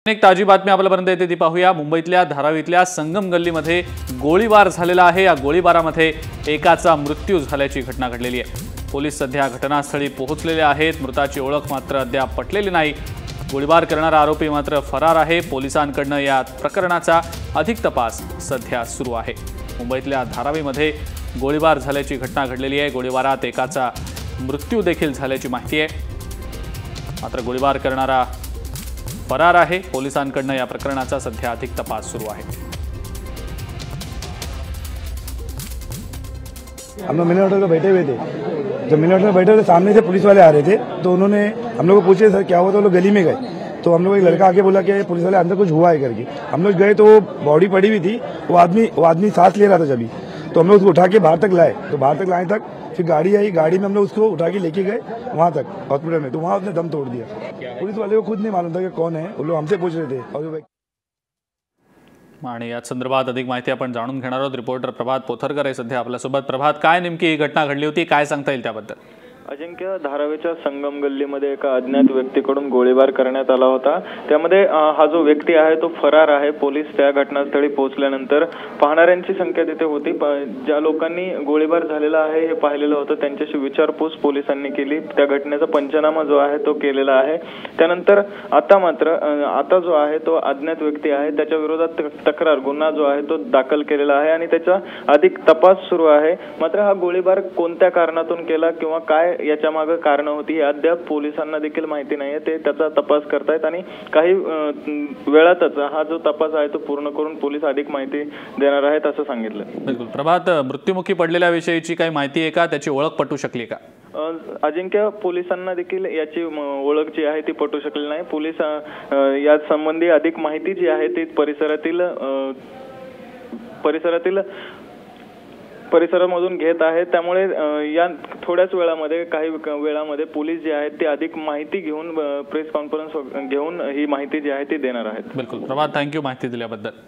एक ताजी बातमी आपल्यापर्यंत येते ती पाहूया। मुंबईतल्या धारावीतल्या संगम गल्लीमध्ये गोळीबार झालेला आहे। या गोळीबारामध्ये एकाचा मृत्यू झाल्याची घटना घडलेली आहे। पोलीस सध्या घटनास्थळी पोहोचलेले आहेत। मृताची ओळख मात्र अद्याप पटलेली नाही। गोळीबार करणारा आरोपी मात्र फरार आहे। पोलिसांकडून या प्रकरणाचा अधिक तपास सध्या सुरू आहे। मुंबईतल्या धारावीमध्ये गोळीबार झाल्याची घटना घडलेली आहे। गोळीबारात एकाचा मृत्यू देखील झाल्याची माहिती आहे। मात्र गोळीबार करणारा फरार आहे। पोलिसांकडून या प्रकरणाचा सध्या अधिक तपास सुरू आहे। हम लोग मिनी होटल में बैठे हुए थे। जब मिनी होटल में बैठे थे सामने से पुलिस वाले आ रहे थे, तो उन्होंने हम लोग को पूछे सर क्या हुआ, तो वो लोग गली में गए। तो हम लोग एक लड़का आके बोला कि पुलिस वाले अंदर कुछ हुआ है करके। हम लोग गए तो बॉडी पड़ी हुई थी। वो आदमी सांस ले रहा था जब, तो हम लोग उसको उठा के बाहर तक लाए। तो बाहर तक लाए तक फिर गाड़ी आई, गाड़ी में हम लोग उसको उठा के लेके गए वहां तक हॉस्पिटल में। तो वहां उसने दम तोड़ दिया। पुलिस वाले को खुद नहीं मालूम था कि कौन है, वो लोग हमसे पूछ रहे थे। आणि या संदर्भात अधिक माहिती आपण जाणून घेणार आहोत। रिपोर्टर प्रभात पोथरकर आहे सध्या आपल्यासोबत। प्रभात, काय नेमकी ही घटना घडली होती, काय सांगता येईल त्याबद्दल? अजिंक्य, धारावीच्या संगम गल्लीमध्ये एका अज्ञात व्यक्तीकडून गोळीबार करण्यात आला होता। त्यामध्ये हा जो व्यक्ती आहे तो फरार आहे। पोलीस त्या घटनास्थळी पोहोचल्यानंतर पाहणाऱ्यांची संख्या तिथे होती। ज्या लोकांनी गोळीबार झालेला आहे हे पाहिलेलं होतं त्यांच्याशी विचारपूस पोलिसांनी केली। त्या घटनेचा पंचनामा जो आहे तो केलेला आहे। त्यानंतर आता जो आहे तो अज्ञात व्यक्ती आहे त्याच्या विरोधात तक्रार गुन्हा जो आहे तो दाखल केलेला आहे आणि त्याचा अधिक तपास सुरू आहे। मात्र हा गोळीबार कोणत्या कारणातून केला किंवा काय याच्या मागे कारण होती हे अद्याप पोलिसांना देखील माहिती नाहीये। ते त्याचा तपास करतायत आणि काही वेळातच हा जो तपास आहे तो पूर्ण करून पोलीस अधिक माहिती देणार आहेत असं सांगितलं। बिलकुल प्रभात, मृत्युमुखी पडलेल्या विषयीची काही माहिती आहे का? त्याची ओळख पटू शकली का? अजिंक्य, पोलिसांना देखील याची ओळख जी आहे ती पटू शकली नाही। पोलीस या संबंधी अधिक माहिती जी आहे ती परिसरामधून घेत आहेत। त्यामुळे या थोड्याच वेळामध्ये पोलीस जे आहेत ते अधिक माहिती घेऊन प्रेस कॉन्फरन्स घेऊन ही माहिती जी आहे ती देणार आहेत। बिलकुल प्रभात, थँक्यू माहिती दिल्याबद्दल।